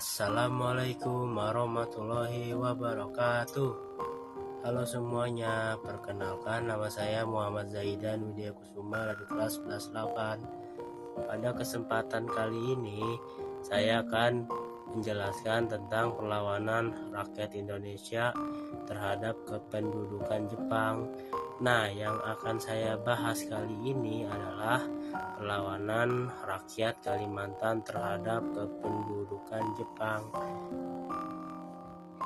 Assalamualaikum warahmatullahi wabarakatuh. Halo semuanya, perkenalkan nama saya Muhammad Zaidan Widya Kusuma dari kelas 11-8. Pada kesempatan kali ini saya akan menjelaskan tentang perlawanan rakyat Indonesia terhadap kependudukan Jepang. Nah, yang akan saya bahas kali ini adalah perlawanan rakyat Kalimantan terhadap kependudukan Jepang.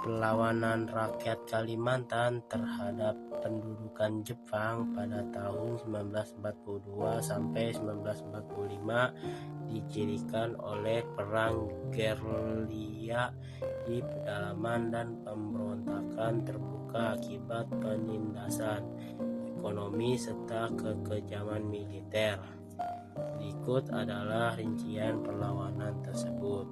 Perlawanan rakyat Kalimantan terhadap pendudukan Jepang pada tahun 1942 sampai 1945 dicirikan oleh perang gerilya di pedalaman dan pemberontakan terbuka akibat penindasan ekonomi serta kekejaman militer. Berikut adalah rincian perlawanan tersebut.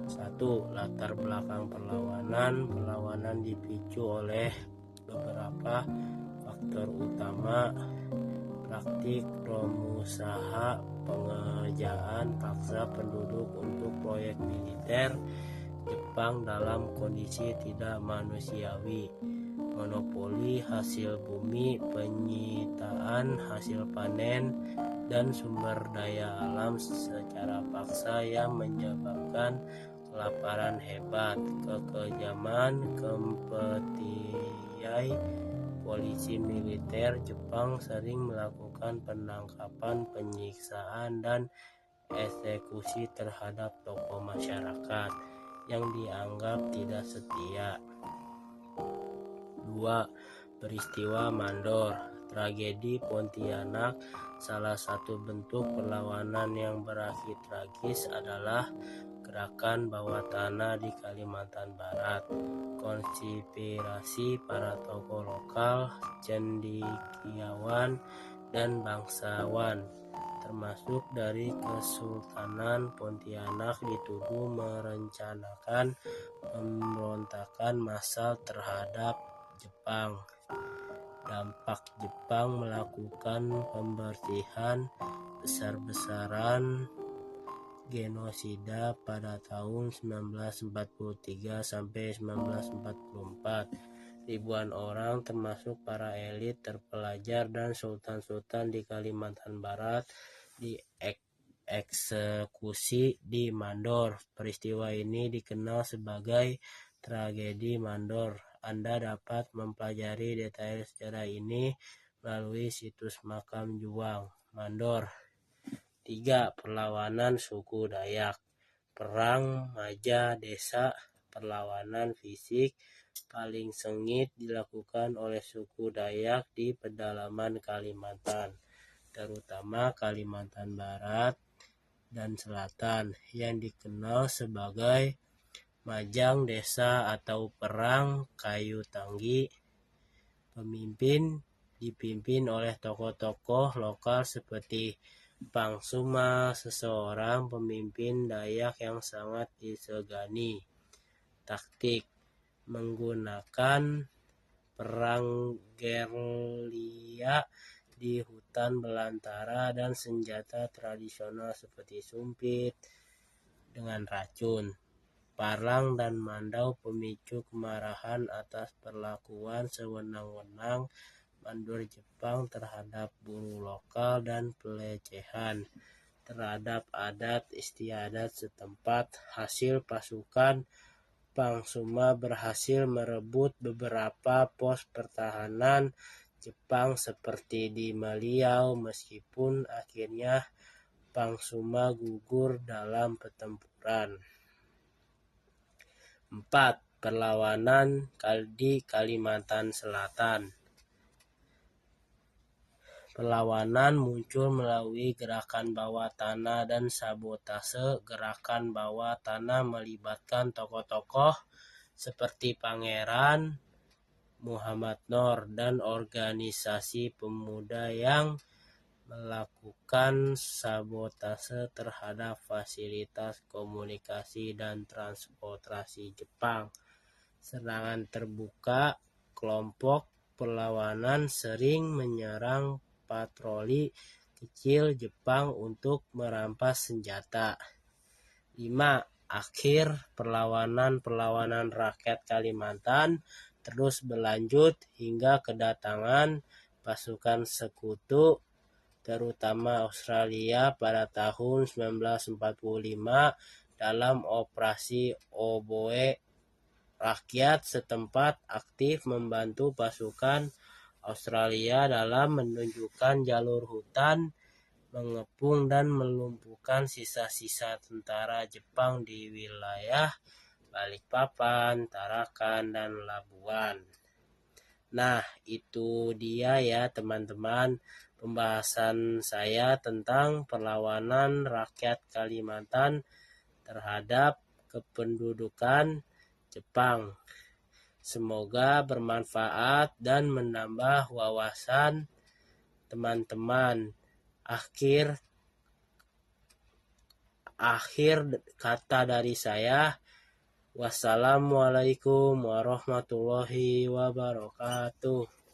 1. Latar belakang perlawanan. Perlawanan dipicu oleh beberapa faktor utama: praktik romusaha pengejaan paksa penduduk untuk proyek militer Jepang dalam kondisi tidak manusiawi, monopoli hasil bumi, penyitaan hasil panen dan sumber daya alam secara paksa yang menyebabkan kelaparan hebat, kekejaman, kompetiai polisi militer Jepang sering melakukan penangkapan, penyiksaan, dan eksekusi terhadap tokoh masyarakat yang dianggap tidak setia. 2. Peristiwa Mandor. Tragedi Pontianak. Salah satu bentuk perlawanan yang berakhir tragis adalah gerakan bawah tanah di Kalimantan Barat. Konspirasi para tokoh lokal, cendekiawan, dan bangsawan termasuk dari Kesultanan Pontianak dituduh merencanakan pemberontakan massal terhadap Jepang. Dampak Jepang melakukan pembersihan besar-besaran genosida pada tahun 1943 sampai 1944. Ribuan orang termasuk para elit, terpelajar, dan sultan-sultan di Kalimantan Barat dieksekusi di Mandor. Peristiwa ini dikenal sebagai tragedi Mandor. Anda dapat mempelajari detail sejarah ini melalui situs Makam Juang, Mandor. 3. Perlawanan suku Dayak. Perang Maja Desa. Perlawanan fisik paling sengit dilakukan oleh suku Dayak di pedalaman Kalimantan, terutama Kalimantan Barat dan Selatan, yang dikenal sebagai Majang Desa atau Perang Kayu Tanggi. Pemimpin dipimpin oleh tokoh-tokoh lokal seperti Pangsuma, seseorang pemimpin Dayak yang sangat disegani. Taktik: menggunakan perang gerilya di hutan belantara dan senjata tradisional seperti sumpit dengan racun. Parang dan mandau pemicu kemarahan atas perlakuan sewenang-wenang Mandor Jepang terhadap buruh lokal dan pelecehan terhadap adat istiadat setempat. Hasil pasukan Pangsuma berhasil merebut beberapa pos pertahanan Jepang seperti di Maliau, meskipun akhirnya Pangsuma gugur dalam pertempuran. 4. Perlawanan di Kalimantan Selatan. Perlawanan muncul melalui gerakan bawah tanah dan sabotase. Gerakan bawah tanah melibatkan tokoh-tokoh seperti Pangeran Muhammad Noor dan organisasi pemuda yang melakukan sabotase terhadap fasilitas komunikasi dan transportasi Jepang. Serangan terbuka. Kelompok perlawanan sering menyerang patroli kecil Jepang untuk merampas senjata. 5. akhir perlawanan rakyat Kalimantan terus berlanjut hingga kedatangan pasukan sekutu terutama Australia pada tahun 1945 dalam operasi Oboe. Rakyat setempat aktif membantu pasukan Australia dalam menunjukkan jalur hutan, mengepung dan melumpuhkan sisa-sisa tentara Jepang di wilayah Balikpapan, Tarakan, dan Labuan. Nah, itu dia ya teman-teman pembahasan saya tentang perlawanan rakyat Kalimantan terhadap kependudukan Jepang. Semoga bermanfaat dan menambah wawasan teman-teman. Akhir kata dari saya, wassalamualaikum warahmatullahi wabarakatuh.